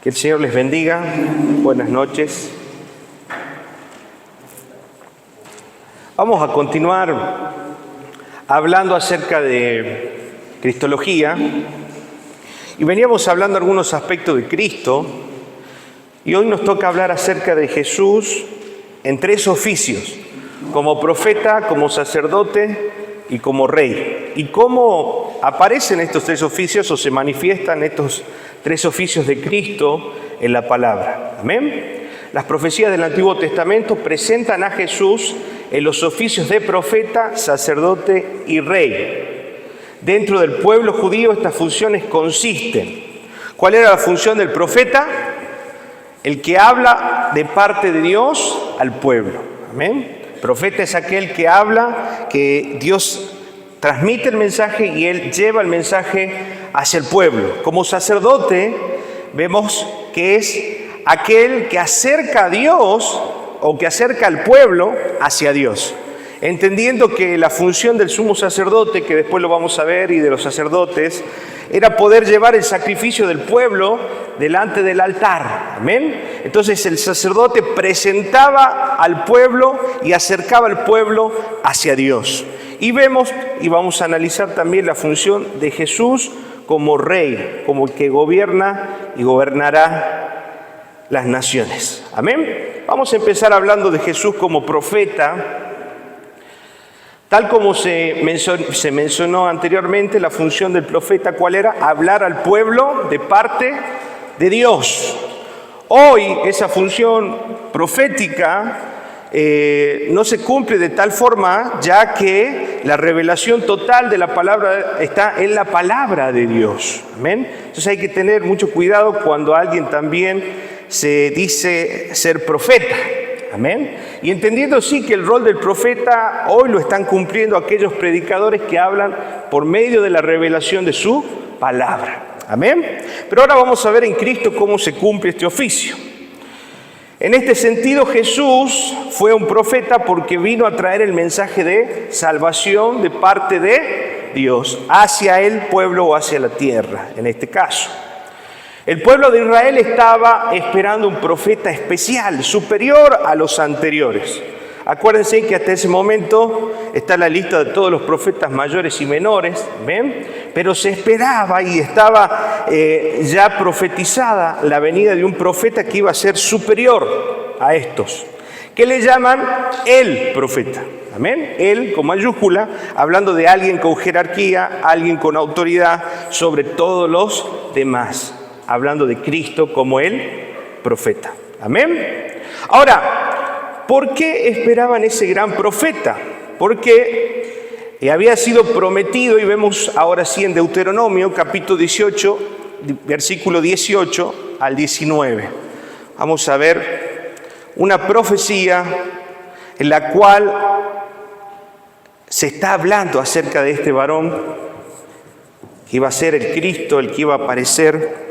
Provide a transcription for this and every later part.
Que el Señor les bendiga. Buenas noches. Vamos a continuar hablando acerca de Cristología. Y veníamos hablando algunos aspectos de Cristo. Y hoy nos toca hablar acerca de Jesús en tres oficios: como profeta, como sacerdote y como rey. Y cómo aparecen estos tres oficios o se manifiestan estos tres oficios de Cristo en la palabra. Amén. Las profecías del Antiguo Testamento presentan a Jesús en los oficios de profeta, sacerdote y rey. Dentro del pueblo judío estas funciones consisten. ¿Cuál era la función del profeta? El que habla de parte de Dios al pueblo. Amén. El profeta es aquel que habla, que Dios transmite el mensaje y él lleva el mensaje hacia el pueblo. Como sacerdote vemos que es aquel que acerca a Dios o que acerca al pueblo hacia Dios. Entendiendo que la función del sumo sacerdote, que después lo vamos a ver, y de los sacerdotes, era poder llevar el sacrificio del pueblo delante del altar. Amén. Entonces el sacerdote presentaba al pueblo y acercaba al pueblo hacia Dios. Y vemos, y vamos a analizar también la función de Jesús como rey, como el que gobierna y gobernará las naciones. Amén. Vamos a empezar hablando de Jesús como profeta. Tal como se mencionó anteriormente, la función del profeta, ¿cuál era? Hablar al pueblo de parte de Dios. Hoy esa función profética no se cumple de tal forma, ya que la revelación total de la palabra está en la palabra de Dios. Amén. Entonces hay que tener mucho cuidado cuando alguien también se dice ser profeta. Amén. Y entendiendo sí que el rol del profeta hoy lo están cumpliendo aquellos predicadores que hablan por medio de la revelación de su palabra. Amén. Pero ahora vamos a ver en Cristo cómo se cumple este oficio. En este sentido, Jesús fue un profeta porque vino a traer el mensaje de salvación de parte de Dios hacia el pueblo o hacia la tierra, en este caso. El pueblo de Israel estaba esperando un profeta especial, superior a los anteriores. Acuérdense que hasta ese momento está la lista de todos los profetas mayores y menores, ¿ven? Pero se esperaba y estaba ya profetizada la venida de un profeta que iba a ser superior a estos, que le llaman el profeta. Amén. Él con mayúscula, hablando de alguien con jerarquía, alguien con autoridad sobre todos los demás. Hablando de Cristo como el profeta. Amén. Ahora, ¿por qué esperaban ese gran profeta? Porque había sido prometido, y vemos ahora sí en Deuteronomio, capítulo 18, versículo 18 al 19. Vamos a ver una profecía en la cual se está hablando acerca de este varón que iba a ser el Cristo, el que iba a aparecer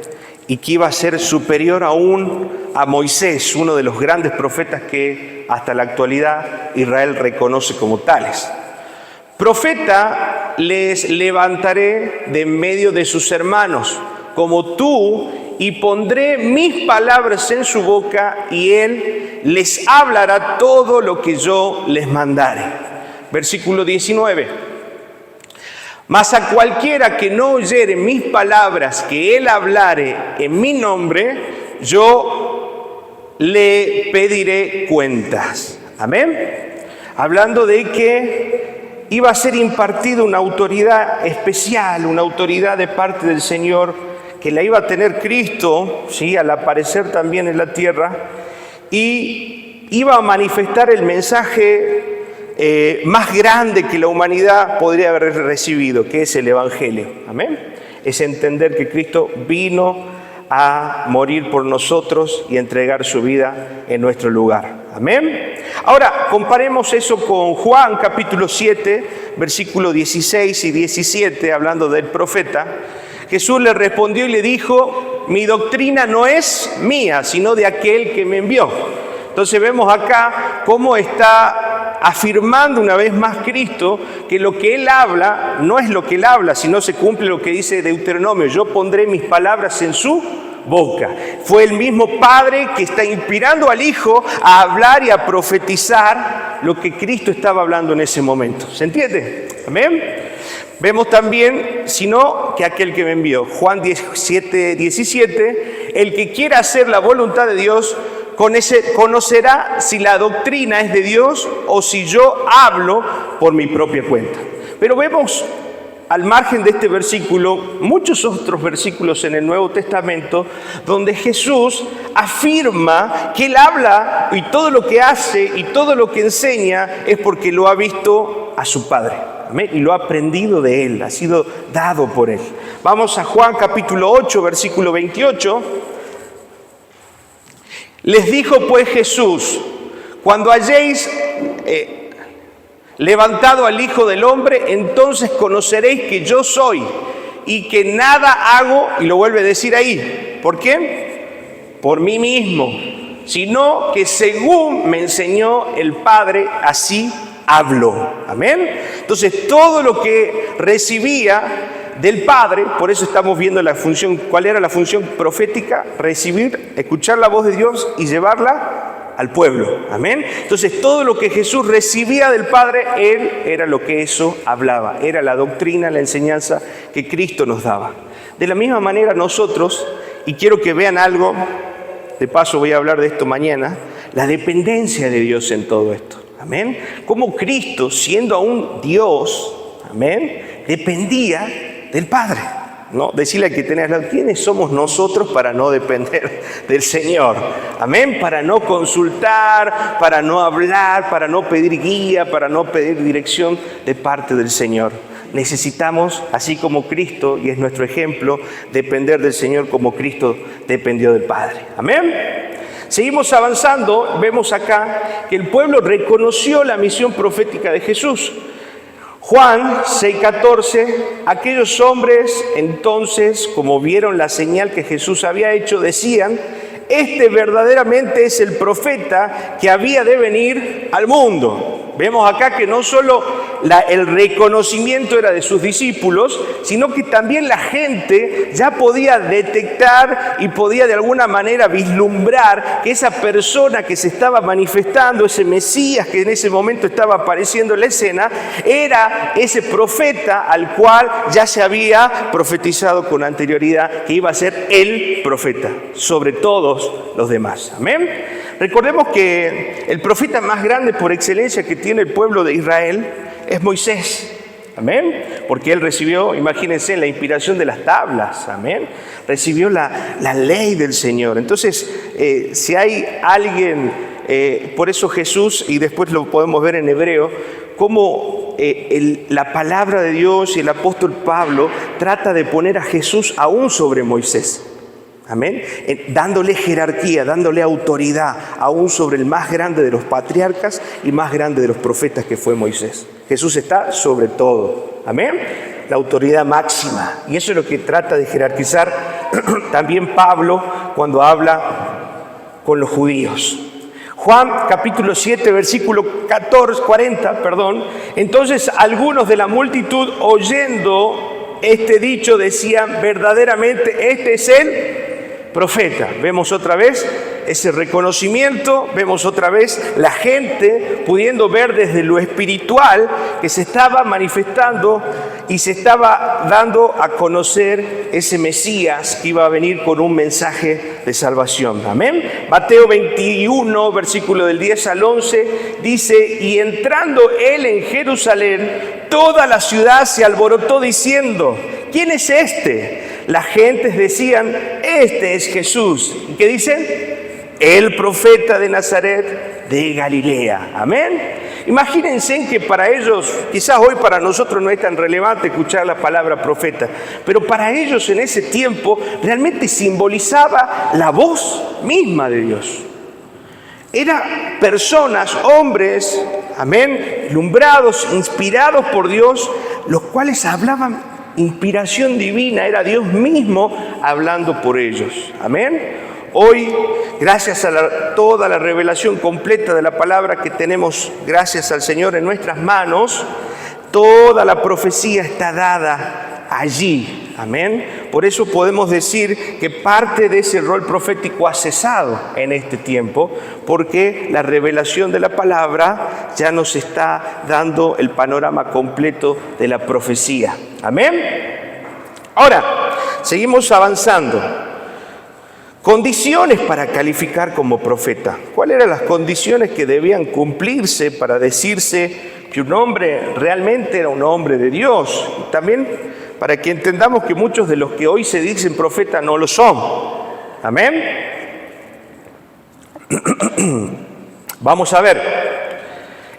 y que iba a ser superior aún a Moisés, uno de los grandes profetas que hasta la actualidad Israel reconoce como tales. Profeta les levantaré de en medio de sus hermanos, como tú, y pondré mis palabras en su boca, y él les hablará todo lo que yo les mandare. Versículo 19. Mas a cualquiera que no oyere mis palabras que él hablare en mi nombre, yo le pediré cuentas. Amén. Hablando de que iba a ser impartida una autoridad especial, una autoridad de parte del Señor, que la iba a tener Cristo, ¿sí?, al aparecer también en la tierra, y iba a manifestar el mensaje más grande que la humanidad podría haber recibido, que es el Evangelio. Amén. Es entender que Cristo vino a morir por nosotros y entregar su vida en nuestro lugar. Amén. Ahora, comparemos eso con Juan capítulo 7, versículos 16 y 17, hablando del profeta. Jesús le respondió y le dijo: mi doctrina no es mía, sino de aquel que me envió. Entonces vemos acá cómo está afirmando una vez más Cristo que lo que Él habla no es lo que Él habla, sino se cumple lo que dice Deuteronomio: yo pondré mis palabras en su boca. Fue el mismo Padre que está inspirando al Hijo a hablar y a profetizar lo que Cristo estaba hablando en ese momento. ¿Se entiende? ¿Amén? Vemos también, sino que aquel que me envió. Juan 17, el que quiera hacer la voluntad de Dios, conocerá si la doctrina es de Dios o si yo hablo por mi propia cuenta. Pero vemos, al margen de este versículo, muchos otros versículos en el Nuevo Testamento donde Jesús afirma que Él habla y todo lo que hace y todo lo que enseña es porque lo ha visto a su Padre. Amén. Y lo ha aprendido de Él, ha sido dado por Él. Vamos a Juan capítulo 8, versículo 28. Les dijo pues Jesús: cuando hayáis levantado al Hijo del Hombre, entonces conoceréis que yo soy y que nada hago, y lo vuelve a decir ahí. ¿Por qué? Por mí mismo, sino que según me enseñó el Padre, así hablo. Amén. Entonces todo lo que recibía del Padre, por eso estamos viendo la función, ¿cuál era la función profética? Recibir, escuchar la voz de Dios y llevarla al pueblo. Amén. Entonces todo lo que Jesús recibía del Padre, Él era lo que eso hablaba, era la doctrina, la enseñanza que Cristo nos daba. De la misma manera nosotros, y quiero que vean algo, de paso voy a hablar de esto mañana, la dependencia de Dios en todo esto. Amén. Como Cristo, siendo aún Dios, amén, dependía del Padre, ¿no? Decirle al que tenés al lado, ¿quiénes somos nosotros para no depender del Señor? Amén, para no consultar, para no hablar, para no pedir guía, para no pedir dirección de parte del Señor. Necesitamos, así como Cristo, y es nuestro ejemplo, depender del Señor como Cristo dependió del Padre. Amén. Seguimos avanzando, vemos acá que el pueblo reconoció la misión profética de Jesús. Juan 6:14, aquellos hombres entonces, como vieron la señal que Jesús había hecho, decían: este verdaderamente es el profeta que había de venir al mundo. Vemos acá que no solo el reconocimiento era de sus discípulos, sino que también la gente ya podía detectar y podía de alguna manera vislumbrar que esa persona que se estaba manifestando, ese Mesías que en ese momento estaba apareciendo en la escena, era ese profeta al cual ya se había profetizado con anterioridad que iba a ser el profeta sobre todos los demás. Amén. Recordemos que el profeta más grande por excelencia que tiene el pueblo de Israel es Moisés. Amén. Porque él recibió, imagínense, la inspiración de las tablas. Amén. Recibió la ley del Señor. Entonces, si hay alguien, por eso Jesús, y después lo podemos ver en hebreo, cómo la palabra de Dios y el apóstol Pablo trata de poner a Jesús aún sobre Moisés. Amén. Dándole jerarquía, dándole autoridad aún sobre el más grande de los patriarcas y más grande de los profetas que fue Moisés. Jesús está sobre todo. Amén. La autoridad máxima. Y eso es lo que trata de jerarquizar también Pablo cuando habla con los judíos. Juan capítulo 7, versículo 40. Entonces algunos de la multitud, oyendo este dicho, decían: verdaderamente este es el profeta. Vemos otra vez ese reconocimiento, vemos otra vez la gente pudiendo ver desde lo espiritual que se estaba manifestando y se estaba dando a conocer ese Mesías que iba a venir con un mensaje de salvación. Amén. Mateo 21, versículo del 10 al 11, dice: y entrando él en Jerusalén, toda la ciudad se alborotó diciendo: ¿quién es este? Las gentes decían: este es Jesús. ¿Y qué dicen? El profeta de Nazaret de Galilea. Amén. Imagínense que para ellos, quizás hoy para nosotros no es tan relevante escuchar la palabra profeta, pero para ellos en ese tiempo realmente simbolizaba la voz misma de Dios. Eran personas, hombres, amén, alumbrados, inspirados por Dios, los cuales hablaban inspiración divina, era Dios mismo hablando por ellos. Amén. Hoy, gracias a toda la revelación completa de la palabra que tenemos, gracias al Señor, en nuestras manos, toda la profecía está dada allí. Amén. Por eso podemos decir que parte de ese rol profético ha cesado en este tiempo, porque la revelación de la palabra ya nos está dando el panorama completo de la profecía. Amén. Ahora, seguimos avanzando. Condiciones para calificar como profeta. ¿Cuáles eran las condiciones que debían cumplirse para decirse que un hombre realmente era un hombre de Dios? Y también para que entendamos que muchos de los que hoy se dicen profetas no lo son. Amén. Vamos a ver.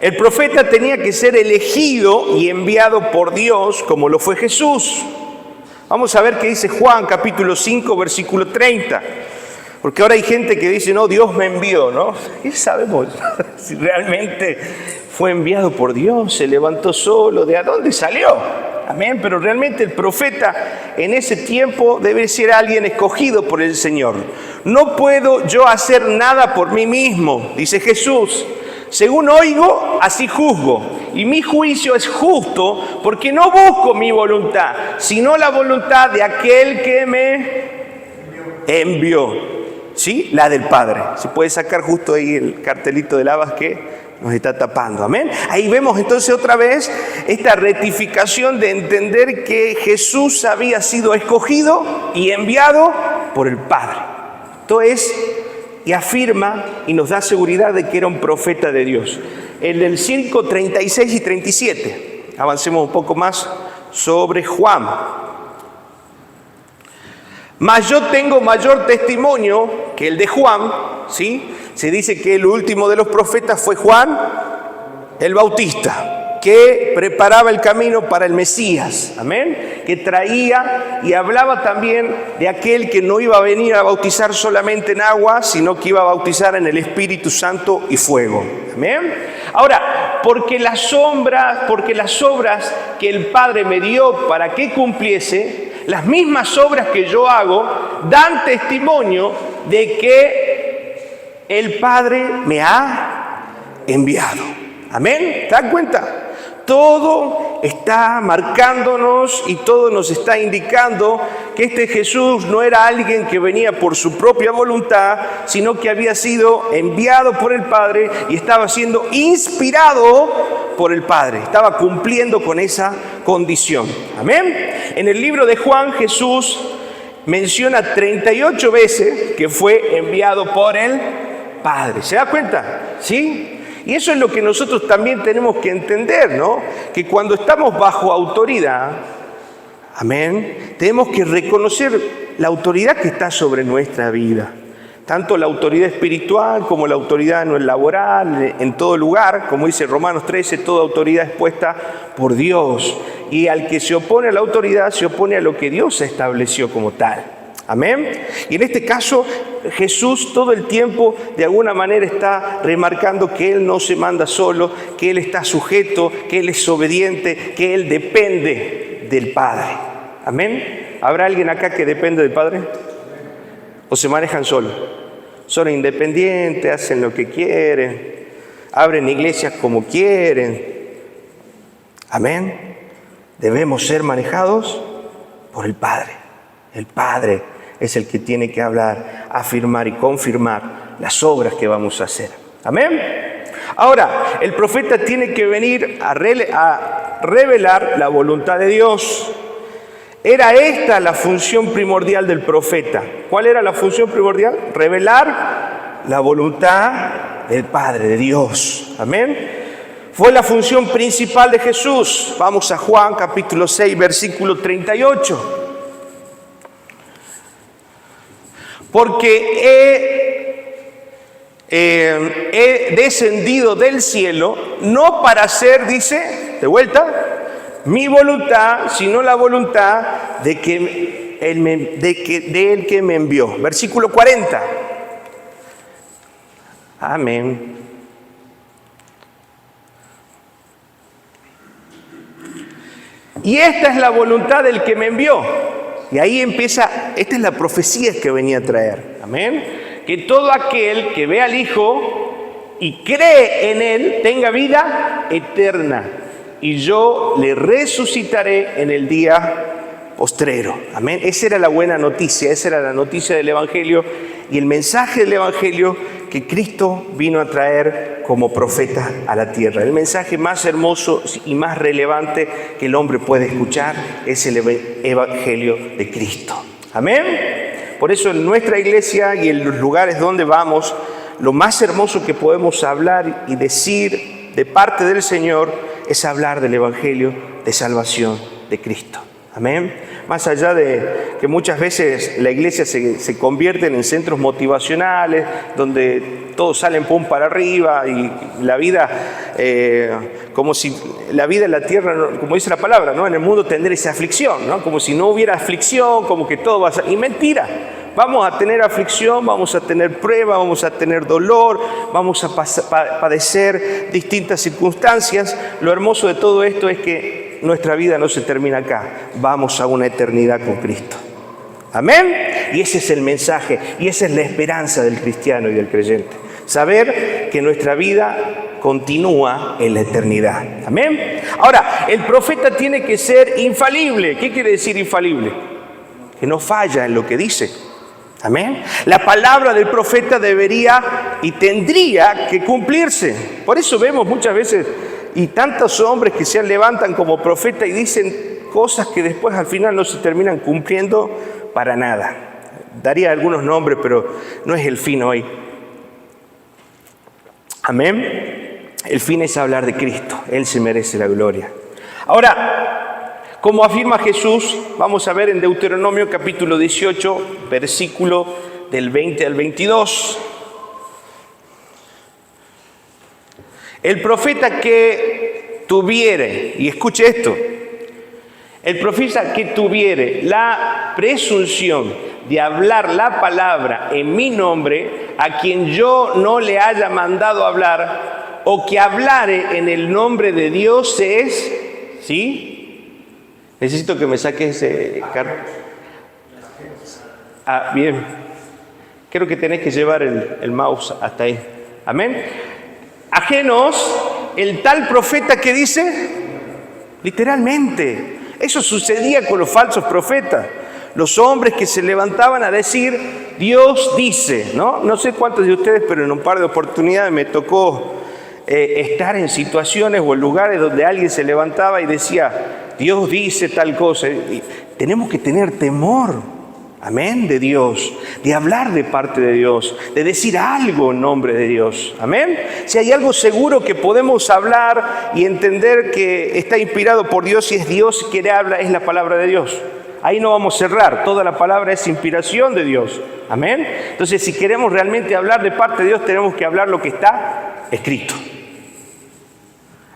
El profeta tenía que ser elegido y enviado por Dios como lo fue Jesús. Vamos a ver qué dice Juan capítulo 5 versículo 30. Porque ahora hay gente que dice, no, Dios me envió, ¿no? ¿Qué sabemos si realmente fue enviado por Dios? ¿Se levantó solo? ¿De dónde salió? Amén. Pero realmente el profeta en ese tiempo debe ser alguien escogido por el Señor. No puedo yo hacer nada por mí mismo, dice Jesús. Según oigo, así juzgo. Y mi juicio es justo porque no busco mi voluntad, sino la voluntad de aquel que me envió. ¿Sí? La del Padre. Se puede sacar justo ahí el cartelito de lavas que nos está tapando. Amén. Ahí vemos entonces otra vez esta rectificación de entender que Jesús había sido escogido y enviado por el Padre. Entonces, y afirma y nos da seguridad de que era un profeta de Dios. En el 5, 36 y 37. Avancemos un poco más sobre Juan. Mas yo tengo mayor testimonio que el de Juan, ¿sí? Se dice que el último de los profetas fue Juan el Bautista, que preparaba el camino para el Mesías, amén, que traía y hablaba también de aquel que no iba a venir a bautizar solamente en agua, sino que iba a bautizar en el Espíritu Santo y fuego, amén. Ahora, porque las obras que el Padre me dio para que cumpliese, las mismas obras que yo hago dan testimonio de que el Padre me ha enviado. Amén. ¿Te das cuenta? Todo está marcándonos y todo nos está indicando que este Jesús no era alguien que venía por su propia voluntad, sino que había sido enviado por el Padre y estaba siendo inspirado por el Padre. Estaba cumpliendo con esa condición. Amén. En el libro de Juan, Jesús menciona 38 veces que fue enviado por el Padre. ¿Se da cuenta? ¿Sí? Y eso es lo que nosotros también tenemos que entender, ¿no? Que cuando estamos bajo autoridad, amén, tenemos que reconocer la autoridad que está sobre nuestra vida. Tanto la autoridad espiritual como la autoridad no laboral, en todo lugar, como dice Romanos 13, toda autoridad es puesta por Dios. Y al que se opone a la autoridad, se opone a lo que Dios estableció como tal. Amén. Y en este caso, Jesús todo el tiempo de alguna manera está remarcando que Él no se manda solo, que Él está sujeto, que Él es obediente, que Él depende del Padre. Amén. ¿Habrá alguien acá que depende del Padre? ¿O se manejan solos? Son independientes, hacen lo que quieren, abren iglesias como quieren. Amén. Debemos ser manejados por el Padre. El Padre es el que tiene que hablar, afirmar y confirmar las obras que vamos a hacer. Amén. Ahora, el profeta tiene que venir a revelar la voluntad de Dios. Era esta la función primordial del profeta. ¿Cuál era la función primordial? Revelar la voluntad del Padre, de Dios. Amén. Fue la función principal de Jesús. Vamos a Juan capítulo 6, versículo 38. Porque he descendido del cielo, no para hacer, dice, de vuelta, mi voluntad, sino la voluntad de él que me envió. Versículo 40. Amén. Y esta es la voluntad del que me envió. Y ahí empieza, esta es la profecía que venía a traer. Amén. Que todo aquel que ve al Hijo y cree en Él tenga vida eterna. Y yo le resucitaré en el día postrero. Amén. Esa era la buena noticia, esa era la noticia del Evangelio y el mensaje del Evangelio que Cristo vino a traer como profeta a la tierra. El mensaje más hermoso y más relevante que el hombre puede escuchar es el Evangelio de Cristo. Amén. Por eso en nuestra iglesia y en los lugares donde vamos, lo más hermoso que podemos hablar y decir de parte del Señor es hablar del Evangelio de salvación de Cristo. Amén. Más allá de que muchas veces la iglesia se convierte en centros motivacionales, donde todos salen pum para arriba y la vida, como si la vida en la tierra, como dice la palabra, ¿no? En el mundo tendría esa aflicción, ¿no? Como si no hubiera aflicción, como que todo va a ser... Y mentira, vamos a tener aflicción, vamos a tener prueba, vamos a tener dolor, vamos a padecer distintas circunstancias. Lo hermoso de todo esto es que nuestra vida no se termina acá, vamos a una eternidad con Cristo. Amén. Y ese es el mensaje y esa es la esperanza del cristiano y del creyente. Saber que nuestra vida continúa en la eternidad. Amén. Ahora, el profeta tiene que ser infalible. ¿Qué quiere decir infalible? Que no falla en lo que dice. Amén. La palabra del profeta debería y tendría que cumplirse. Por eso vemos muchas veces y tantos hombres que se levantan como profeta y dicen cosas que después al final no se terminan cumpliendo para nada. Daría algunos nombres, pero no es el fin hoy. Amén. El fin es hablar de Cristo. Él se merece la gloria. Ahora, como afirma Jesús, vamos a ver en Deuteronomio capítulo 18, versículo del 20 al 22. El profeta que tuviere, y escuche esto, el profeta que tuviere la presunción de hablar la palabra en mi nombre, a quien yo no le haya mandado hablar, o que hablare en el nombre de Dios es, ¿sí? Necesito que me saque ese carro. Ah, bien. Creo que tenés que llevar el mouse hasta ahí. Amén. Ajenos, el tal profeta que dice, literalmente, eso sucedía con los falsos profetas, los hombres que se levantaban a decir, Dios dice, ¿no? No sé cuántos de ustedes, pero en un par de oportunidades me tocó estar en situaciones o en lugares donde alguien se levantaba y decía, Dios dice tal cosa. Y tenemos que tener temor. Amén, de Dios, de hablar de parte de Dios, de decir algo en nombre de Dios. Amén. Si hay algo seguro que podemos hablar y entender que está inspirado por Dios y es Dios quien habla, es la palabra de Dios. Ahí no vamos a cerrar, toda la palabra es inspiración de Dios. Amén. Entonces, si queremos realmente hablar de parte de Dios, tenemos que hablar lo que está escrito.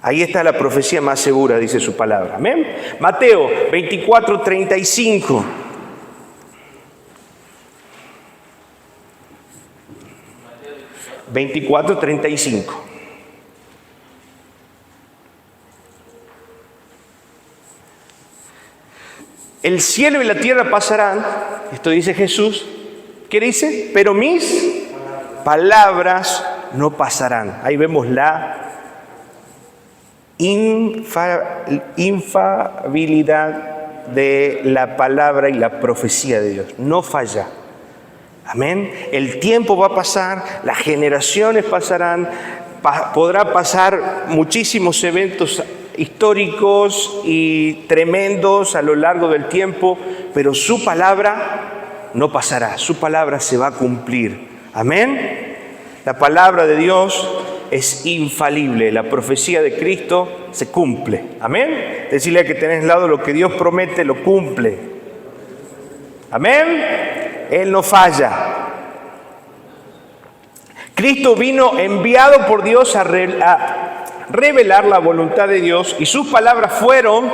Ahí está la profecía más segura, dice su palabra. Amén. Mateo 24:35. (24:35) El cielo y la tierra pasarán, esto dice Jesús. ¿Qué dice? Pero mis palabras no pasarán. Ahí vemos la infalibilidad de la palabra y la profecía de Dios. No falla. Amén. El tiempo va a pasar, las generaciones pasarán, podrá pasar muchísimos eventos históricos y tremendos a lo largo del tiempo, pero su palabra no pasará, su palabra se va a cumplir. Amén. La palabra de Dios es infalible, la profecía de Cristo se cumple. Amén. Decirle al que tenés al lado, lo que Dios promete lo cumple. Amén. Él no falla. Cristo vino enviado por Dios a revelar la voluntad de Dios y sus palabras fueron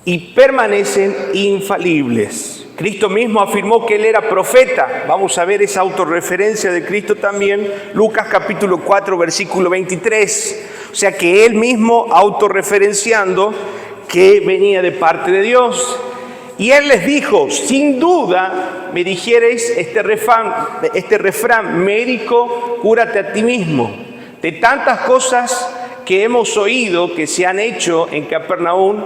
y permanecen infalibles. Cristo mismo afirmó que Él era profeta. Vamos a ver esa autorreferencia de Cristo también. Lucas capítulo 4, versículo 23. O sea que Él mismo autorreferenciando que venía de parte de Dios. Y Él les dijo, sin duda me dijereis este refrán, médico, cúrate a ti mismo. De tantas cosas que hemos oído que se han hecho en Capernaum,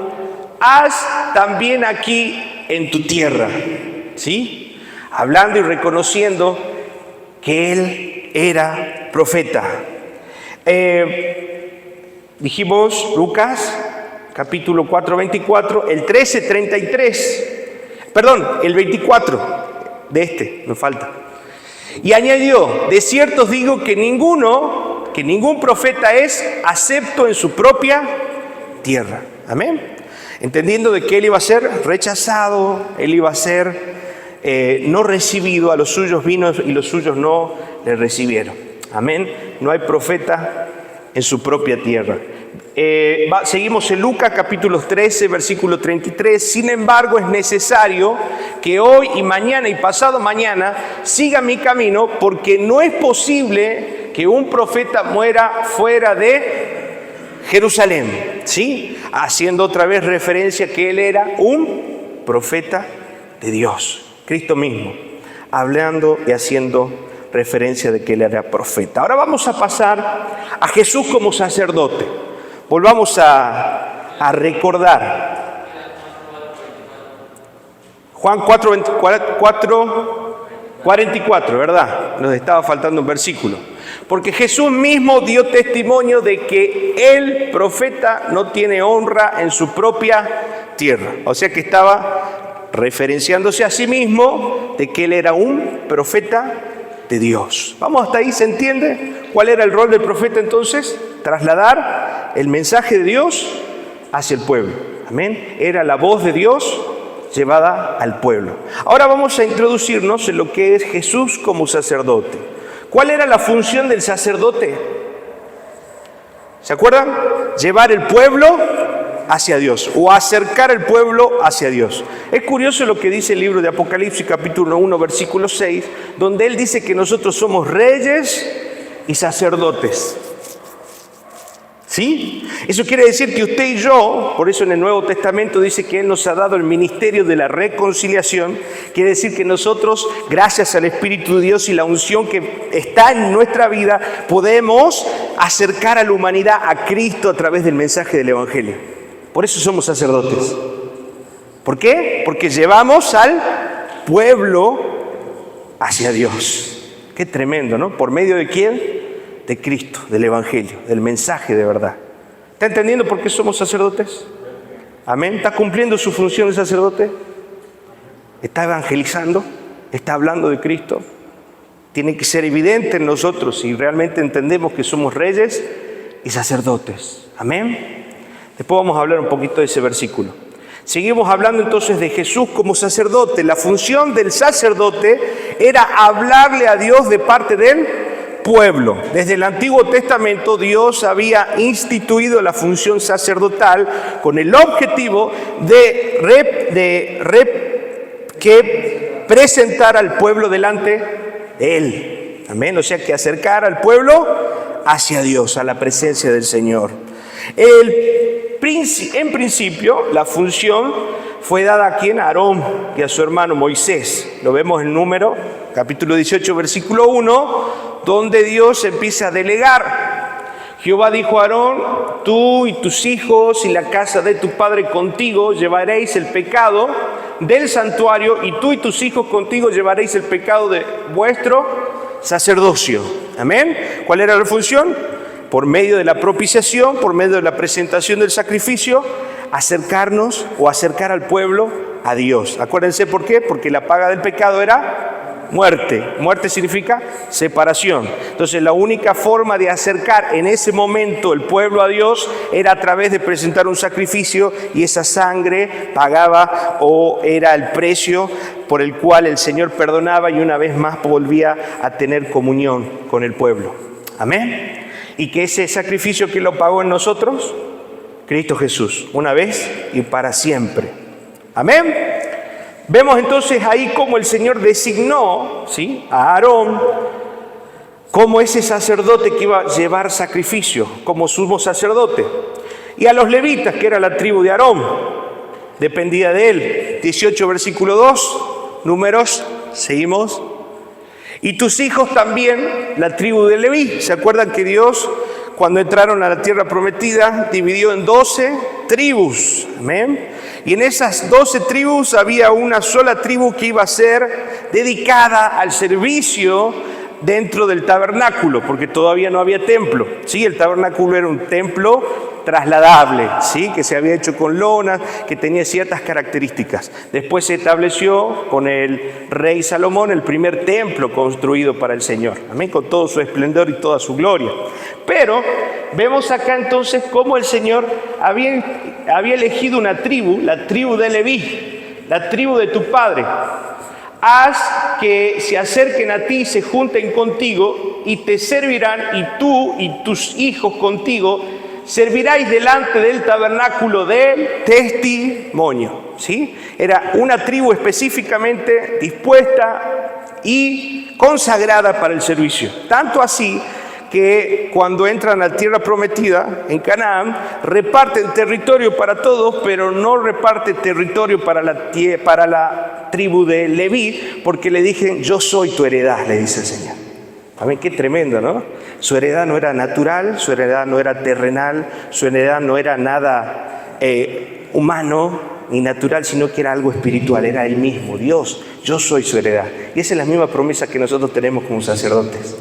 haz también aquí en tu tierra. ¿Sí? Hablando y reconociendo que él era profeta. Dijimos Lucas, capítulo 4, 24, el 13, 33. Perdón, el 24 de me falta. Y añadió, de cierto os digo que ningún profeta es acepto en su propia tierra. Amén. Entendiendo de que él iba a ser rechazado, él iba a ser no recibido, a los suyos vino y los suyos no le recibieron. Amén. No hay profeta en su propia tierra. Seguimos en Lucas capítulo 13, versículo 33. Sin embargo, es necesario que hoy y mañana y pasado mañana siga mi camino, porque no es posible que un profeta muera fuera de Jerusalén. ¿Sí? Haciendo otra vez referencia que él era un profeta de Dios. Cristo mismo, hablando y haciendo referencia de que él era profeta. Ahora vamos a pasar a Jesús como sacerdote. Volvamos a recordar. Juan 44, ¿verdad? Nos estaba faltando un versículo. Porque Jesús mismo dio testimonio de que el profeta no tiene honra en su propia tierra. O sea que estaba referenciándose a sí mismo de que él era un profeta de Dios. Vamos hasta ahí, ¿se entiende? ¿Cuál era el rol del profeta entonces? Trasladar el mensaje de Dios hacia el pueblo. Amén. Era la voz de Dios llevada al pueblo. Ahora vamos a introducirnos en lo que es Jesús como sacerdote. ¿Cuál era la función del sacerdote? ¿Se acuerdan? Llevar el pueblo hacia Dios o acercar al pueblo hacia Dios. Es curioso lo que dice el libro de Apocalipsis capítulo 1 versículo 6, donde él dice que nosotros somos reyes y sacerdotes. ¿Sí? Eso quiere decir que usted y yo, por eso en el Nuevo Testamento dice que él nos ha dado el ministerio de la reconciliación. Quiere decir que nosotros, gracias al Espíritu de Dios y la unción que está en nuestra vida, podemos acercar a la humanidad a Cristo a través del mensaje del Evangelio. Por eso somos sacerdotes. ¿Por qué? Porque llevamos al pueblo hacia Dios. Qué tremendo, ¿no? ¿Por medio de quién? De Cristo, del Evangelio, del mensaje de verdad. ¿Está entendiendo por qué somos sacerdotes? Amén. ¿Está cumpliendo su función de sacerdote? ¿Está evangelizando? ¿Está hablando de Cristo? Tiene que ser evidente en nosotros si realmente entendemos que somos reyes y sacerdotes. Amén. Después vamos a hablar un poquito de ese versículo. Seguimos hablando entonces de Jesús como sacerdote. La función del sacerdote era hablarle a Dios de parte del pueblo. Desde el Antiguo Testamento Dios había instituido la función sacerdotal con el objetivo que presentar al pueblo delante de Él. Amén. O sea que acercar al pueblo hacia Dios, a la presencia del Señor. En principio, la función fue dada a quien, a Aarón y a su hermano Moisés. Lo vemos en Número, capítulo 18, versículo 1, donde Dios empieza a delegar. Jehová dijo a Aarón, tú y tus hijos y la casa de tu padre contigo llevaréis el pecado del santuario, y tú y tus hijos contigo llevaréis el pecado de vuestro sacerdocio. Amén. ¿Cuál era la función? Por medio de la propiciación, por medio de la presentación del sacrificio, acercarnos o acercar al pueblo a Dios. Acuérdense por qué, porque la paga del pecado era muerte. Muerte significa separación. Entonces la única forma de acercar en ese momento el pueblo a Dios era a través de presentar un sacrificio, y esa sangre pagaba o era el precio por el cual el Señor perdonaba y una vez más volvía a tener comunión con el pueblo. Amén. Y que ese sacrificio que lo pagó en nosotros, Cristo Jesús, una vez y para siempre. Amén. Vemos entonces ahí cómo el Señor designó, ¿sí?, a Aarón como ese sacerdote que iba a llevar sacrificio, como sumo sacerdote. Y a los levitas, que era la tribu de Aarón, dependía de él. 18, versículo 2, Números, seguimos. Y tus hijos también, la tribu de Leví. ¿Se acuerdan que Dios, cuando entraron a la tierra prometida, dividió en 12 tribus. Amén. Y en esas 12 tribus había una sola tribu que iba a ser dedicada al servicio dentro del tabernáculo, porque todavía no había templo. ¿Sí? El tabernáculo era un templo trasladable, ¿sí? Que se había hecho con lonas, que tenía ciertas características. Después se estableció con el rey Salomón el primer templo construido para el Señor, amén, con todo su esplendor y toda su gloria. Pero vemos acá entonces cómo el Señor había elegido una tribu, la tribu de Leví, la tribu de tu padre. Haz que se acerquen a ti, se junten contigo y te servirán, y tú y tus hijos contigo serviráis delante del tabernáculo del testimonio. ¿Sí? Era una tribu específicamente dispuesta y consagrada para el servicio. Tanto así que cuando entran a la tierra prometida, en Canaán, reparten territorio para todos, pero no reparte territorio para la tribu de Leví, porque le dije, yo soy tu heredad, le dice el Señor. Amén, qué tremendo, ¿no? Su heredad no era natural, su heredad no era terrenal, su heredad no era nada humano ni natural, sino que era algo espiritual, era Él mismo, Dios, yo soy su heredad. Y esa es la misma promesa que nosotros tenemos como sacerdotes.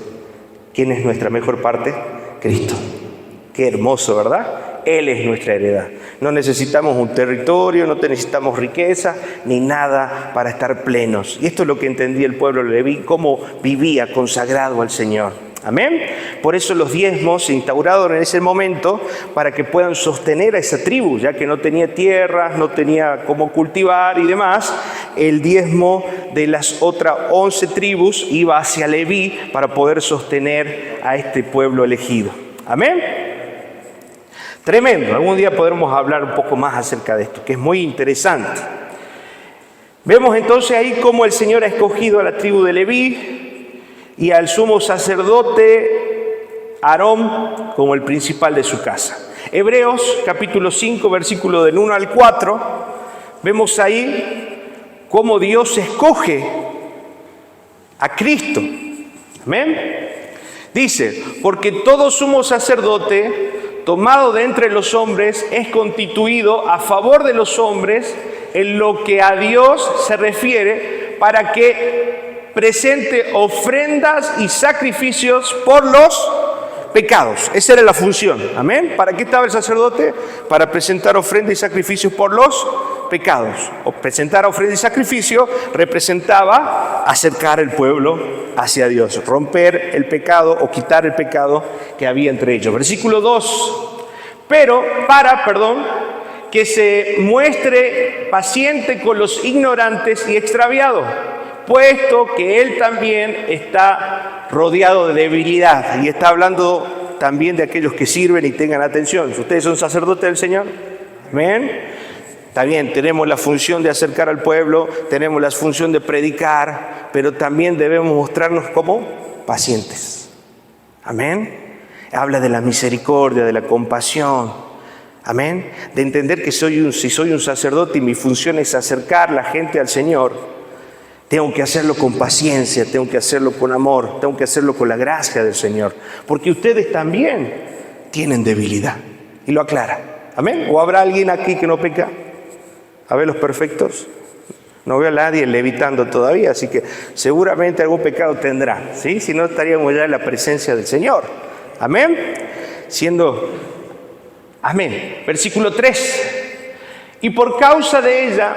¿Quién es nuestra mejor parte? Cristo. Qué hermoso, ¿verdad? Él es nuestra heredad. No necesitamos un territorio, no necesitamos riqueza, ni nada para estar plenos. Y esto es lo que entendía el pueblo de Leví, cómo vivía consagrado al Señor. Amén. Por eso los diezmos se instauraron en ese momento para que puedan sostener a esa tribu, ya que no tenía tierras, no tenía cómo cultivar y demás. El diezmo de las otras 11 tribus iba hacia Leví para poder sostener a este pueblo elegido. Amén. Tremendo. Algún día podremos hablar un poco más acerca de esto, que es muy interesante. Vemos entonces ahí cómo el Señor ha escogido a la tribu de Leví y al sumo sacerdote Aarón como el principal de su casa. Hebreos capítulo 5, versículo del 1 al 4, vemos ahí cómo Dios escoge a Cristo. Amén. Dice, porque todo sumo sacerdote tomado de entre los hombres es constituido a favor de los hombres en lo que a Dios se refiere, para que presente ofrendas y sacrificios por los pecados. Esa era la función. Amén. ¿Para qué estaba el sacerdote? Para presentar ofrendas y sacrificios por los pecados. O presentar ofrenda y sacrificio representaba acercar el pueblo hacia Dios, romper el pecado o quitar el pecado que había entre ellos. Versículo 2. Pero que se muestre paciente con los ignorantes y extraviados, puesto que él también está rodeado de debilidad. Y está hablando también de aquellos que sirven y tengan atención. ¿Ustedes son sacerdotes del Señor? Amén. Está bien, tenemos la función de acercar al pueblo, tenemos la función de predicar, pero también debemos mostrarnos como pacientes. Amén. Habla de la misericordia, de la compasión. Amén. De entender que si soy un sacerdote y mi función es acercar la gente al Señor, tengo que hacerlo con paciencia, tengo que hacerlo con amor, tengo que hacerlo con la gracia del Señor. Porque ustedes también tienen debilidad. Y lo aclara. Amén. ¿O habrá alguien aquí que no peca? A ver los perfectos. No veo a nadie levitando todavía, así que seguramente algún pecado tendrá. ¿Sí? Si no, estaríamos ya en la presencia del Señor. Amén. Amén. Versículo 3. Y por causa de ella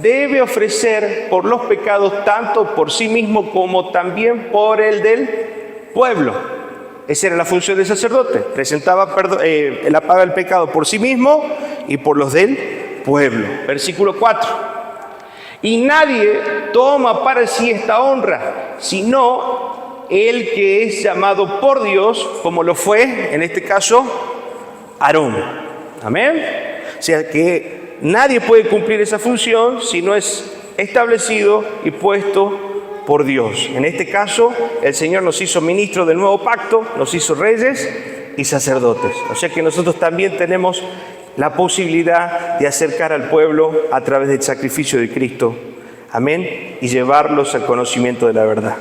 debe ofrecer por los pecados tanto por sí mismo como también por el del pueblo. Esa era la función del sacerdote. Presentaba la paga del pecado por sí mismo y por los del pueblo. Versículo 4. Y nadie toma para sí esta honra, sino el que es llamado por Dios, como lo fue, en este caso, Aarón. Amén. O sea que nadie puede cumplir esa función si no es establecido y puesto por Dios. En este caso, el Señor nos hizo ministros del nuevo pacto, nos hizo reyes y sacerdotes. O sea que nosotros también tenemos la posibilidad de acercar al pueblo a través del sacrificio de Cristo. Amén. Y llevarlos al conocimiento de la verdad.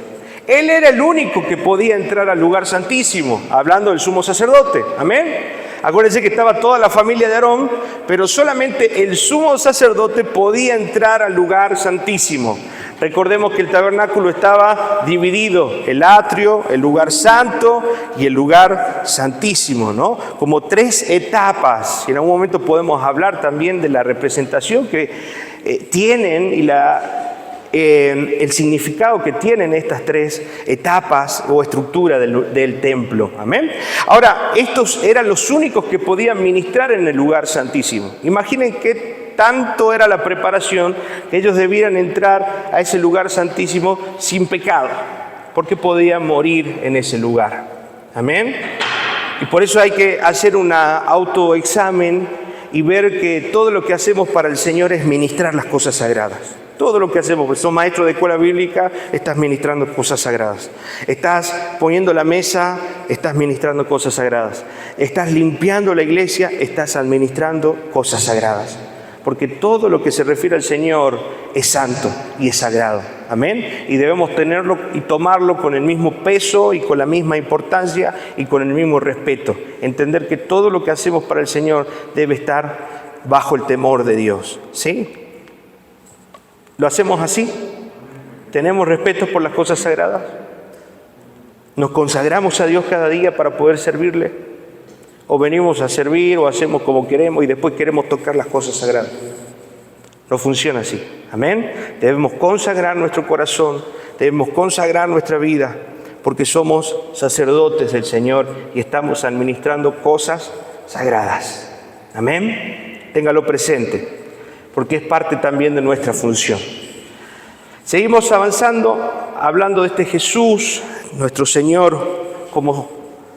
Él era el único que podía entrar al lugar santísimo, hablando del sumo sacerdote. Amén. Acuérdense que estaba toda la familia de Aarón, pero solamente el sumo sacerdote podía entrar al lugar santísimo. Recordemos que el tabernáculo estaba dividido, el atrio, el lugar santo y el lugar santísimo, ¿no? Como 3 etapas. Y en algún momento podemos hablar también de la representación que tienen y el significado que tienen estas 3 etapas o estructura del templo. Amén. Ahora, estos eran los únicos que podían ministrar en el lugar santísimo. Imaginen qué tanto era la preparación que ellos debían entrar a ese lugar santísimo sin pecado, porque podían morir en ese lugar. Amén. Y por eso hay que hacer un autoexamen y ver que todo lo que hacemos para el Señor es ministrar las cosas sagradas. Todo lo que hacemos, pues sos maestro de escuela bíblica, estás ministrando cosas sagradas. Estás poniendo la mesa, estás ministrando cosas sagradas. Estás limpiando la iglesia, estás administrando cosas sagradas. Porque todo lo que se refiere al Señor es santo y es sagrado. Amén. Y debemos tenerlo y tomarlo con el mismo peso y con la misma importancia y con el mismo respeto. Entender que todo lo que hacemos para el Señor debe estar bajo el temor de Dios. ¿Sí? ¿Lo hacemos así? ¿Tenemos respeto por las cosas sagradas? ¿Nos consagramos a Dios cada día para poder servirle? ¿O venimos a servir o hacemos como queremos y después queremos tocar las cosas sagradas? No funciona así. Amén. Debemos consagrar nuestro corazón, debemos consagrar nuestra vida, porque somos sacerdotes del Señor y estamos administrando cosas sagradas. Amén. Téngalo presente, porque es parte también de nuestra función. Seguimos avanzando, hablando de este Jesús, nuestro Señor, como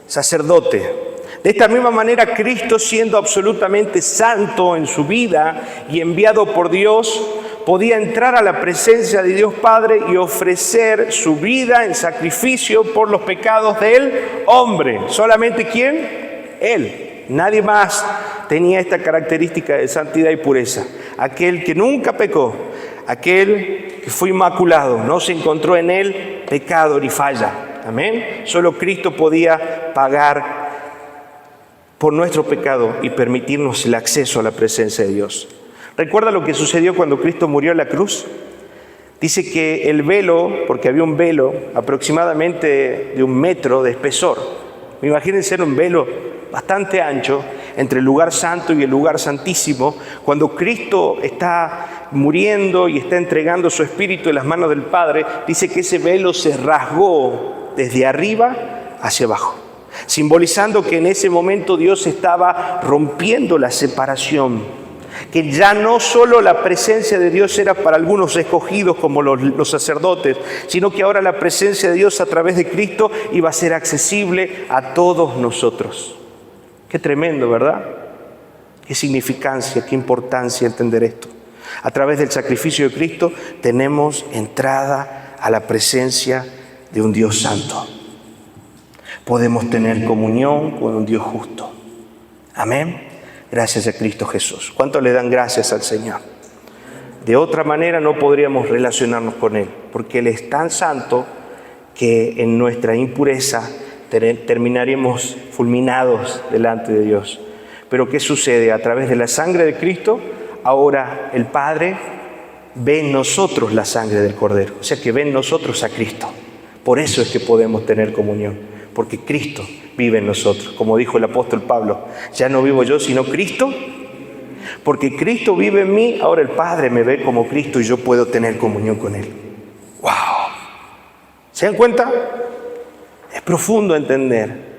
sacerdote. De esta misma manera, Cristo, siendo absolutamente santo en su vida y enviado por Dios, podía entrar a la presencia de Dios Padre y ofrecer su vida en sacrificio por los pecados del hombre. ¿Solamente quién? Él. Nadie más tenía esta característica de santidad y pureza. Aquel que nunca pecó, aquel que fue inmaculado, no se encontró en él pecado ni falla. Amén. Solo Cristo podía pagar por nuestro pecado y permitirnos el acceso a la presencia de Dios. ¿Recuerda lo que sucedió cuando Cristo murió en la cruz? Dice que el velo, porque había un velo aproximadamente de 1 metro de espesor. Imagínense, era un velo bastante ancho entre el lugar santo y el lugar santísimo. Cuando Cristo está muriendo y está entregando su espíritu en las manos del Padre, dice que ese velo se rasgó desde arriba hacia abajo, simbolizando que en ese momento Dios estaba rompiendo la separación, que ya no solo la presencia de Dios era para algunos escogidos como los sacerdotes, sino que ahora la presencia de Dios a través de Cristo iba a ser accesible a todos nosotros. Qué tremendo, ¿verdad? Qué significancia, qué importancia entender esto. A través del sacrificio de Cristo tenemos entrada a la presencia de un Dios santo. Podemos tener comunión con un Dios justo. Amén. Gracias a Cristo Jesús. ¿Cuánto le dan gracias al Señor? De otra manera no podríamos relacionarnos con Él, porque Él es tan santo que en nuestra impureza terminaríamos fulminados delante de Dios. Pero ¿qué sucede? A través de la sangre de Cristo, ahora el Padre ve en nosotros la sangre del Cordero. O sea que ve en nosotros a Cristo. Por eso es que podemos tener comunión, porque Cristo vive en nosotros. Como dijo el apóstol Pablo, ya no vivo yo, sino Cristo. Porque Cristo vive en mí, ahora el Padre me ve como Cristo y yo puedo tener comunión con Él. ¡Wow! ¿Se dan cuenta? Es profundo entender.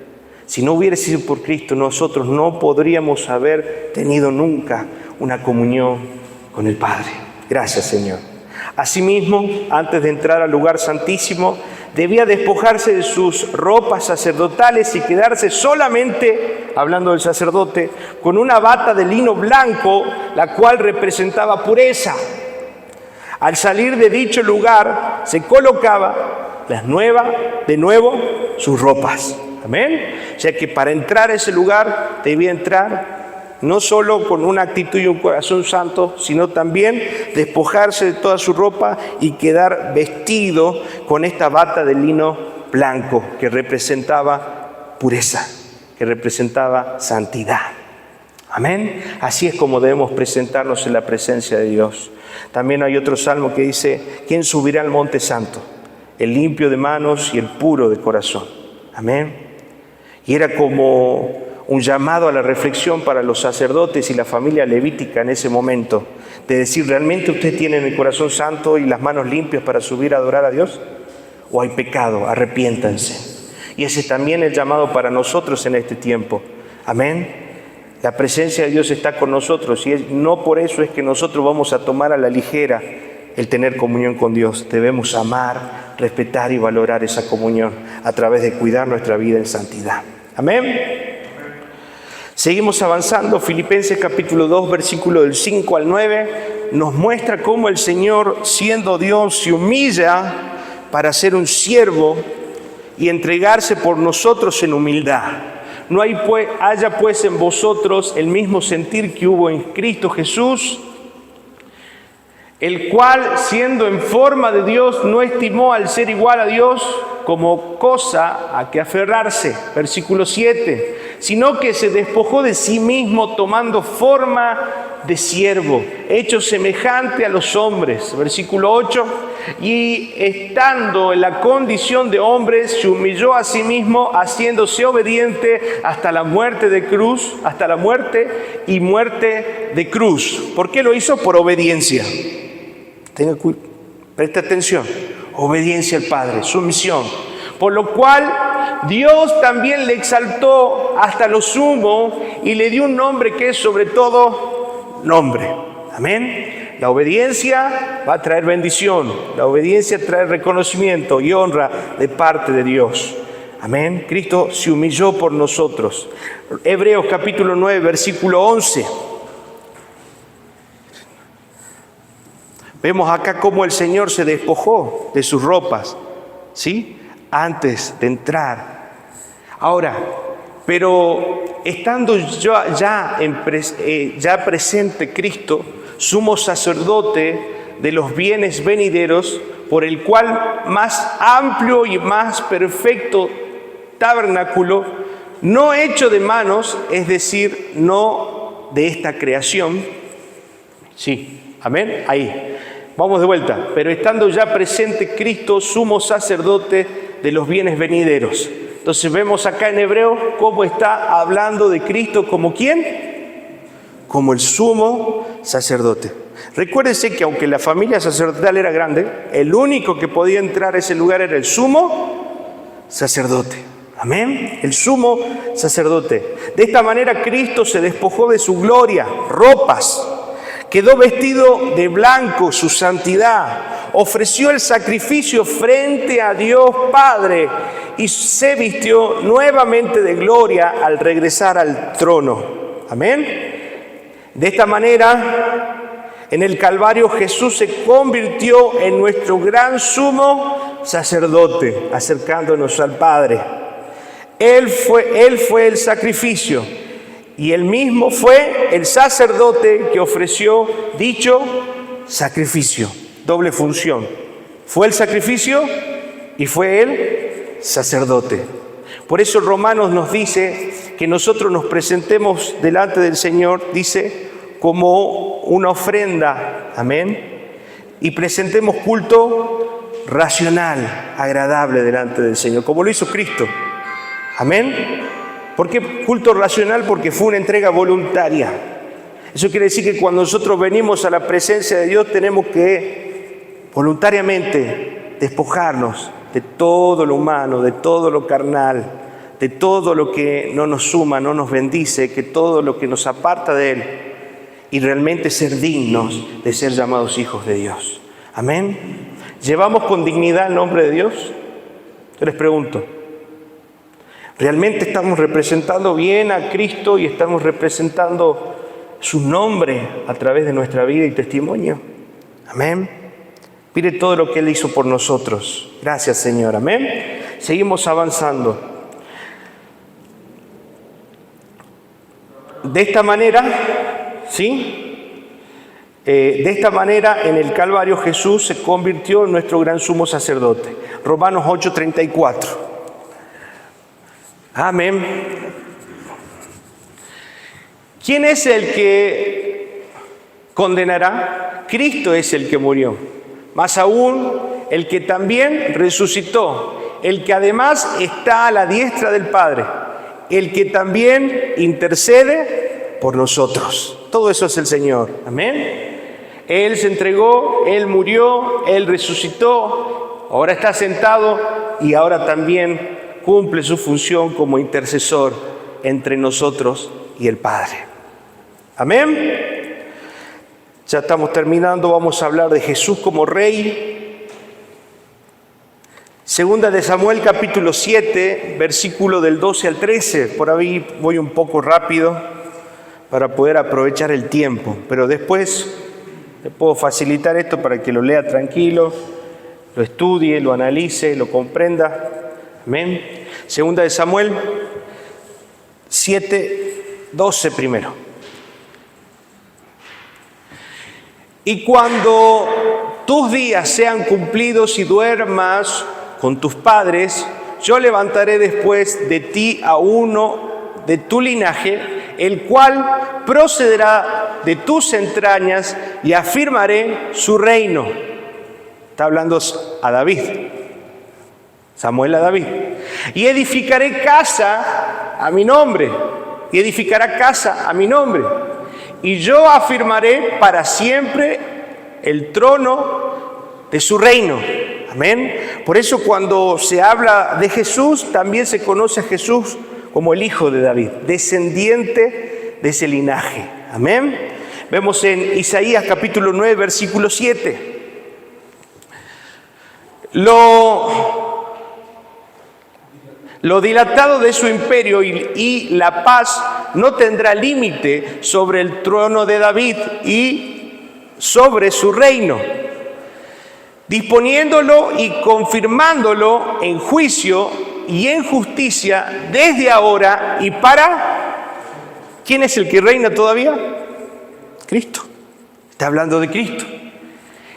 Si no hubiera sido por Cristo, nosotros no podríamos haber tenido nunca una comunión con el Padre. Gracias, Señor. Asimismo, antes de entrar al lugar santísimo, debía despojarse de sus ropas sacerdotales y quedarse solamente, hablando del sacerdote, con una bata de lino blanco, la cual representaba pureza. Al salir de dicho lugar, se colocaba de nuevo sus ropas. Amén. O sea que para entrar a ese lugar debía entrar no solo con una actitud y un corazón santo, sino también despojarse de toda su ropa y quedar vestido con esta bata de lino blanco que representaba pureza, que representaba santidad. Amén. Así es como debemos presentarnos en la presencia de Dios. También hay otro salmo que dice: ¿quién subirá al monte santo? El limpio de manos y el puro de corazón. Amén. Y era como un llamado a la reflexión para los sacerdotes y la familia levítica en ese momento, de decir: ¿realmente ustedes tienen el corazón santo y las manos limpias para subir a adorar a Dios? ¿O hay pecado? Arrepiéntanse. Y ese es también el llamado para nosotros en este tiempo. Amén. La presencia de Dios está con nosotros y no por eso es que nosotros vamos a tomar a la ligera el tener comunión con Dios. Debemos amar, respetar y valorar esa comunión a través de cuidar nuestra vida en santidad. Amén. Seguimos avanzando. Filipenses capítulo 2, versículo del 5 al 9, nos muestra cómo el Señor, siendo Dios, se humilla para ser un siervo y entregarse por nosotros en humildad. No haya pues en vosotros el mismo sentir que hubo en Cristo Jesús, el cual, siendo en forma de Dios, no estimó al ser igual a Dios como cosa a que aferrarse, versículo 7, sino que se despojó de sí mismo tomando forma de siervo, hecho semejante a los hombres, versículo 8, y estando en la condición de hombre, se humilló a sí mismo, haciéndose obediente hasta la muerte de cruz, hasta la muerte y muerte de cruz. ¿Por qué lo hizo? Por obediencia. Presta atención. Obediencia al Padre, sumisión. Por lo cual Dios también le exaltó hasta lo sumo y le dio un nombre que es sobre todo nombre. Amén. La obediencia va a traer bendición. La obediencia trae reconocimiento y honra de parte de Dios. Amén. Cristo se humilló por nosotros. Hebreos capítulo 9, versículo 11. Vemos acá cómo el Señor se despojó de sus ropas, ¿sí? Antes de entrar. Ahora, pero estando ya presente Cristo, sumo sacerdote de los bienes venideros, por el cual más amplio y más perfecto tabernáculo, no hecho de manos, es decir, no de esta creación. Sí, amén, ahí. Vamos de vuelta. Pero estando ya presente Cristo, sumo sacerdote de los bienes venideros. Entonces vemos acá en Hebreos cómo está hablando de Cristo como ¿quién? Como el sumo sacerdote. Recuérdense que aunque la familia sacerdotal era grande, el único que podía entrar a ese lugar era el sumo sacerdote. Amén. El sumo sacerdote. De esta manera Cristo se despojó de su gloria, ropas. Quedó vestido de blanco, su santidad. Ofreció el sacrificio frente a Dios Padre y se vistió nuevamente de gloria al regresar al trono. Amén. De esta manera, en el Calvario Jesús se convirtió en nuestro gran sumo sacerdote, acercándonos al Padre. Él fue el sacrificio. Y él mismo fue el sacerdote que ofreció dicho sacrificio. Doble función. Fue el sacrificio y fue el sacerdote. Por eso Romanos nos dice que nosotros nos presentemos delante del Señor, dice, como una ofrenda. Amén. Y presentemos culto racional, agradable delante del Señor, como lo hizo Cristo. Amén. ¿Por qué culto racional? Porque fue una entrega voluntaria. Eso quiere decir que cuando nosotros venimos a la presencia de Dios tenemos que voluntariamente despojarnos de todo lo humano, de todo lo carnal, de todo lo que no nos suma, no nos bendice, que todo lo que nos aparta de Él, y realmente ser dignos de ser llamados hijos de Dios. Amén. ¿Llevamos con dignidad el nombre de Dios? Yo les pregunto. ¿Realmente estamos representando bien a Cristo y estamos representando su nombre a través de nuestra vida y testimonio? Amén. Mire todo lo que Él hizo por nosotros. Gracias, Señor. Amén. Seguimos avanzando. De esta manera, ¿sí? De esta manera en el Calvario Jesús se convirtió en nuestro gran sumo sacerdote. Romanos 8:34. Amén. ¿Quién es el que condenará? Cristo es el que murió. Más aún, el que también resucitó, el que además está a la diestra del Padre, el que también intercede por nosotros. Todo eso es el Señor. Amén. Él se entregó, Él murió, Él resucitó, ahora está sentado y ahora también cumple su función como intercesor entre nosotros y el Padre. Amén. Ya estamos terminando, vamos a hablar de Jesús como Rey. Segunda de Samuel capítulo 7, versículo del 12 al 13. Por ahí voy un poco rápido para poder aprovechar el tiempo, pero después le puedo facilitar esto para que lo lea tranquilo, lo estudie, lo analice, lo comprenda. Amén. Segunda de Samuel 7, 12 primero. Y cuando tus días sean cumplidos y duermas con tus padres, yo levantaré después de ti a uno de tu linaje, el cual procederá de tus entrañas y afirmaré su reino. Está hablando a David. Samuel a David. Y edificaré casa a mi nombre. Y edificará casa a mi nombre. Y yo afirmaré para siempre el trono de su reino. Amén. Por eso cuando se habla de Jesús, también se conoce a Jesús como el hijo de David, descendiente de ese linaje. Amén. Vemos en Isaías capítulo 9, versículo 7. Lo dilatado de su imperio y la paz no tendrá límite sobre el trono de David y sobre su reino, disponiéndolo y confirmándolo en juicio y en justicia desde ahora y para... ¿Quién es el que reina todavía? Cristo. Está hablando de Cristo.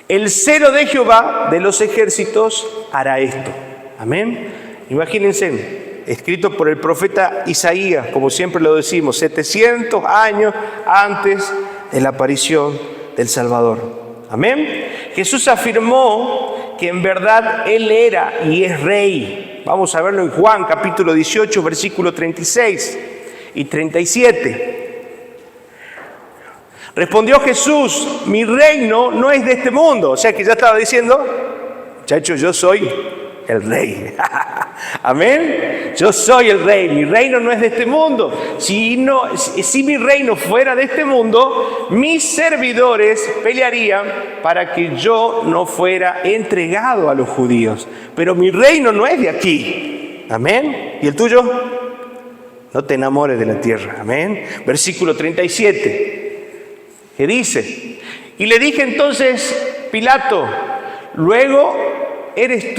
El celo de Jehová de los ejércitos hará esto. Amén. Imagínense, escrito por el profeta Isaías, como siempre lo decimos, 700 años antes de la aparición del Salvador. Amén. Jesús afirmó que en verdad Él era y es Rey. Vamos a verlo en Juan capítulo 18, versículo 36 y 37. Respondió Jesús: mi reino no es de este mundo. O sea que ya estaba diciendo, muchachos, yo soy el Rey. Amén. Yo soy el Rey. Mi reino no es de este mundo. Si mi reino fuera de este mundo, mis servidores pelearían para que yo no fuera entregado a los judíos. Pero mi reino no es de aquí. Amén. ¿Y el tuyo? No te enamores de la tierra. Amén. Versículo 37. ¿Qué dice? Y le dije entonces, Pilato, luego eres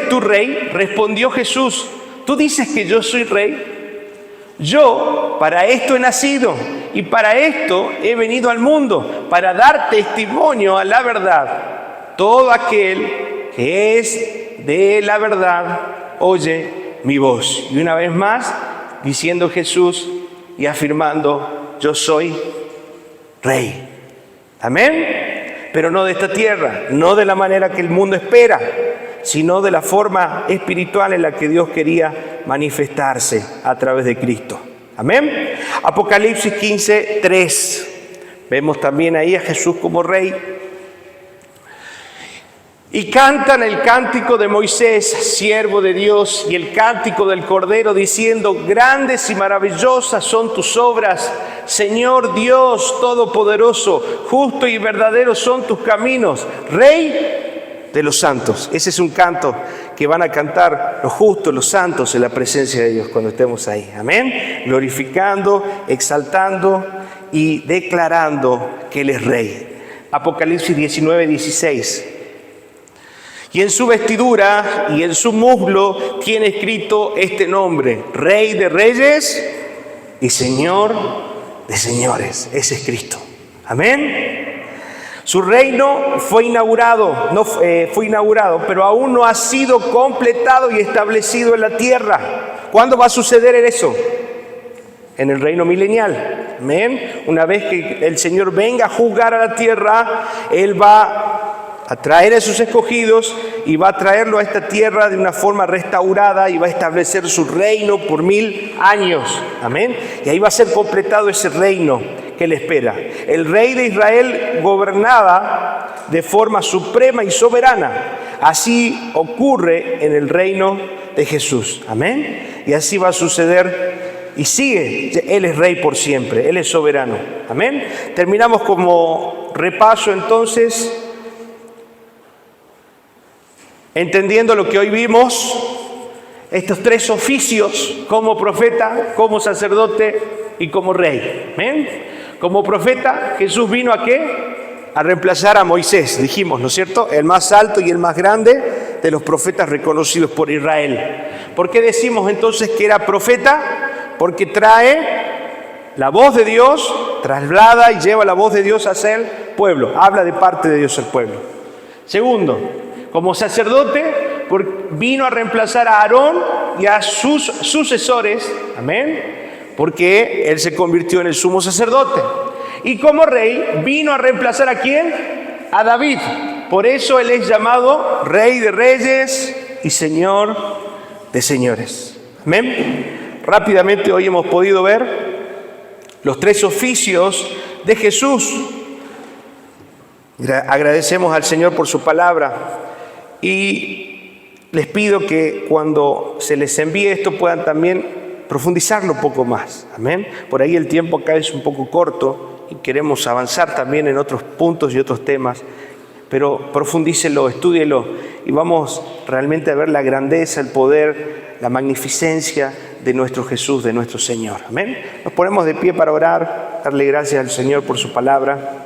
tú rey. Respondió Jesús: tú dices que yo soy rey. Yo para esto he nacido y para esto he venido al mundo, para dar testimonio a la verdad. Todo aquel que es de la verdad oye mi voz. Y una vez más, diciendo Jesús y afirmando: yo soy rey. Amén. Pero no de esta tierra, no de la manera que el mundo espera, sino de la forma espiritual en la que Dios quería manifestarse a través de Cristo. Amén. Apocalipsis 15, 3. Vemos también ahí a Jesús como Rey. Y cantan el cántico de Moisés, siervo de Dios, y el cántico del Cordero, diciendo: grandes y maravillosas son tus obras, Señor Dios Todopoderoso, justo y verdadero son tus caminos, Rey de los santos. Ese es un canto que van a cantar los justos, los santos, en la presencia de Dios cuando estemos ahí. Amén. Glorificando, exaltando y declarando que Él es Rey. Apocalipsis 19, 16. Y en su vestidura y en su muslo tiene escrito este nombre: Rey de Reyes y Señor de señores. Ese es Cristo. Amén. Su reino fue inaugurado, pero aún no ha sido completado y establecido en la tierra. ¿Cuándo va a suceder eso? En el reino milenial. Amén. Una vez que el Señor venga a juzgar a la tierra, Él va a traer a sus escogidos y va a traerlo a esta tierra de una forma restaurada y va a establecer su reino por 1000 años. Amén. Y ahí va a ser completado ese reino que le espera. El rey de Israel gobernaba de forma suprema y soberana. Así ocurre en el reino de Jesús. Amén. Y así va a suceder y sigue. Él es rey por siempre. Él es soberano. Amén. Terminamos como repaso entonces, entendiendo lo que hoy vimos, estos 3 oficios, como profeta, como sacerdote y como rey. ¿Amén? Como profeta, Jesús vino ¿a qué? A reemplazar a Moisés, dijimos, ¿no es cierto? El más alto y el más grande de los profetas reconocidos por Israel. ¿Por qué decimos entonces que era profeta? Porque trae la voz de Dios, traslada y lleva la voz de Dios hacia el pueblo. Habla de parte de Dios al pueblo. Segundo, como sacerdote, vino a reemplazar a Aarón y a sus sucesores. Amén. Porque él se convirtió en el sumo sacerdote. Y como rey, vino a reemplazar ¿a quién? A David. Por eso él es llamado Rey de Reyes y Señor de Señores. Amén. Rápidamente hoy hemos podido ver los 3 oficios de Jesús. Agradecemos al Señor por su palabra y les pido que cuando se les envíe esto puedan también profundizarlo un poco más. Amén. Por ahí el tiempo acá es un poco corto y queremos avanzar también en otros puntos y otros temas, pero profundícelo, estúdielo y vamos realmente a ver la grandeza, el poder, la magnificencia de nuestro Jesús, de nuestro Señor. Amén. Nos ponemos de pie para orar, darle gracias al Señor por su palabra.